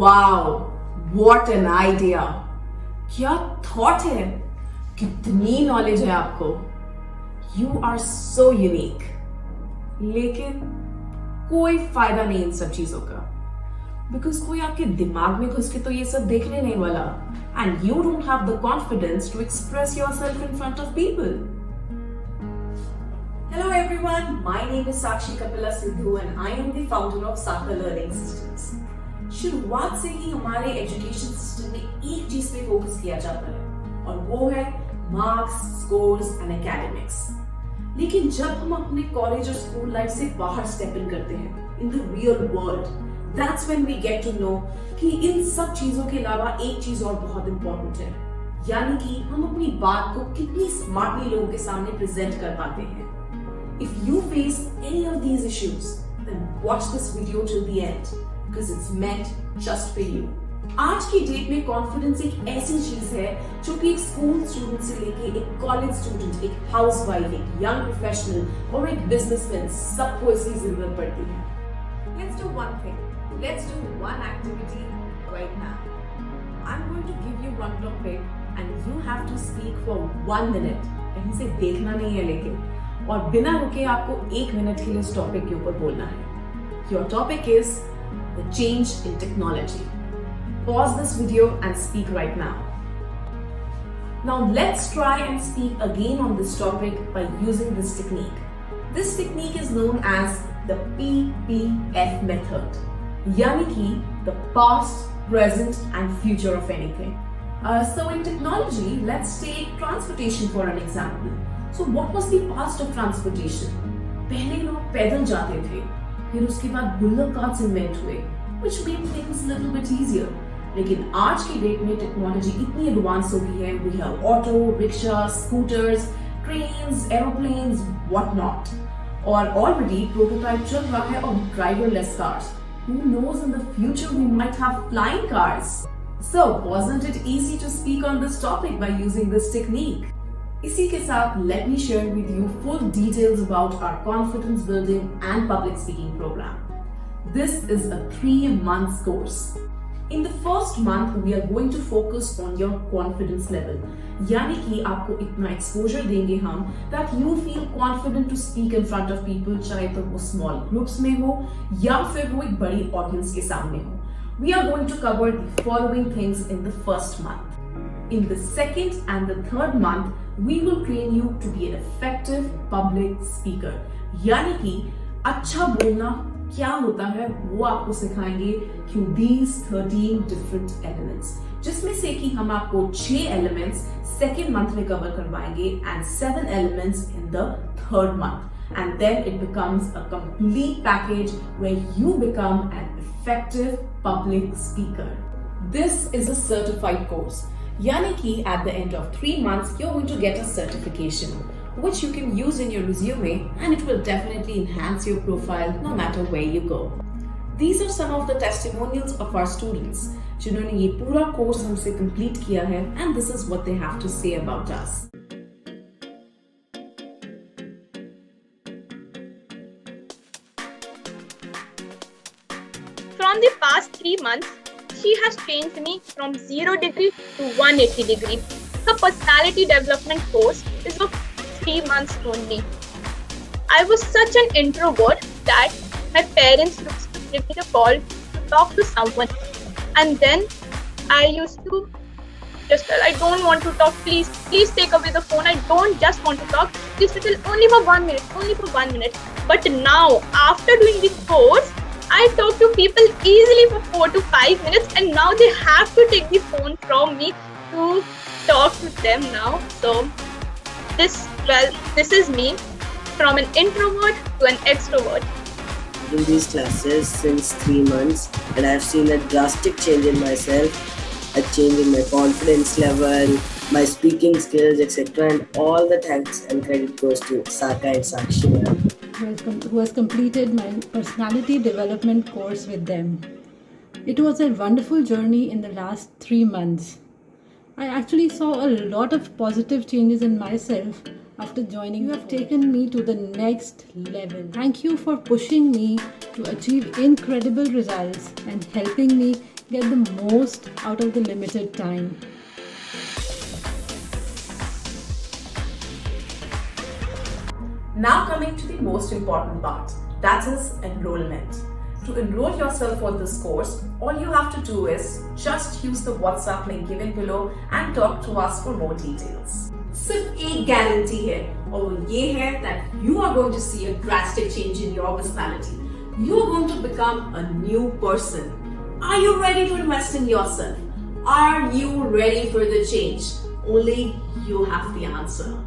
Wow, what an idea! क्या thought है, कितनी नॉलेज है आपको। You are so unique. लेकिन कोई फायदा नहीं इन सब चीजों का, बिकॉज कोई आपके दिमाग में घुस के तो ये सब देखने नहीं वाला, and you don't have the confidence to express yourself in front of people. Hello everyone, my name is Sakshi Kapila Sidhu and I am the founder of Saka Learning Systems. शुरुआत से ही हमारे एजुकेशन सिस्टम में एक चीज पे focus किया जाता है और वो है मार्क्स, स्कोर्स एंड एकेडमिक्स। लेकिन जब हम अपने कॉलेज और स्कूल लाइफ से बाहर स्टेप इन करते हैं in the real world, that's when we get to know कि इन सब चीजों के अलावा एक चीज और बहुत इंपॉर्टेंट है, यानी कि हम अपनी बात को कितनी स्मार्टली लोगों के सामने प्रेजेंट कर पाते हैं। If you face any of these issues, then watch this video till the end because it's meant just for you. आज की डेट में कॉन्फिडेंस एक ऐसी चीज है जो कि एक स्कूल स्टूडेंट से लेके एक कॉलेज स्टूडेंट, एक हाउसवाइफ, एक यंग प्रोफेशनल और एक बिजनेसमैन सबको इसकी जरूरत पड़ती है। Let's do one thing. Let's do one activity right now. I'm going to give you one topic and you have to speak for 1 minute. कहीं से देखना नहीं है लेकिन, और बिना रुके आपको 1 मिनट के लिए इस टॉपिक के ऊपर बोलना है। Your topic is the change in technology. Pause this video and speak right now. Now let's try and speak again on this topic by using this technique. This technique is known as the PPF method. यानी कि the past, present and future of anything. So in technology, let's take transportation for an example. So what was the past of transportation? पहले लोग पैदल जाते थे, फिर उसके बाद बुल्लक कार्ट्स इन्वेंट हुए, which made things a little bit easier. लेकिन आज की डेट में टेक्नोलॉजी इतनी एडवांस हो गई है, we have auto, rickshaw, scooters, trains, aeroplanes, what not. और already prototype चल रहा है of driverless cars. Who knows, in the future we might have flying cars. So wasn't it easy to speak on this topic by using this technique? इसी के साथ let me share with you full details about our confidence building and public speaking program. This is a 3-month course. In the first month, we are going to focus on your confidence level. यानी कि आपको इतना exposure देंगे हम that you feel confident to speak in front of people, चाहे तो वो small groups में हो या फिर वो एक बड़ी audience के सामने हो. We are going to cover the following things in the first month. In the second and the third month, we will train you to be an effective public speaker. यानी कि अच्छा बोलना क्या होता है वो आपको सिखाएंगे through these 13 different elements, जिसमें से कि हम आपको 6 elements second month में cover करवाएंगे and 7 elements in the third month. And then it becomes a complete package where you become an effective public speaker. This is a certified course. यानी कि at the end of 3 months, you're going to get a certification, which you can use in your resume and it will definitely enhance your profile no matter where you go. These are some of the testimonials of our students, जिन्होंने ये पूरा course हमसे complete किया है and this is what they have to say about us. From the past 3 months, she has changed me from 0 degree to 180 degree. Her personality development course is of 3 months only. I was such an introvert that my parents used to give me a call to talk to someone. And then I used to just tell, I don't want to talk, please take away the phone. I don't just want to talk. Please tell only for 1 minute, only for 1 minute. But now, after doing this course, I talk to people easily for 4 to 5 minutes and now they have to take the phone from me to talk to them now. So this is me from an introvert to an extrovert. In these classes since 3 months and I've seen a drastic change in myself, a change in my confidence level, my speaking skills, etc. And all the thanks and credit goes to Saka and Sakshi, who has completed my personality development course with them. It was a wonderful journey in the last 3 months. I actually saw a lot of positive changes in myself after joining. You have taken me to the next level. Thank you for pushing me to achieve incredible results and helping me get the most out of the limited time. Now coming to the most important part, that is enrollment. To enroll yourself for this course, all you have to do is just use the WhatsApp link given below and talk to us for more details. सिर्फ एक guarantee है और वो ये है that you are going to see a drastic change in your personality. You are going to become a new person. Are you ready to invest in yourself? Are you ready for the change? Only you have the answer.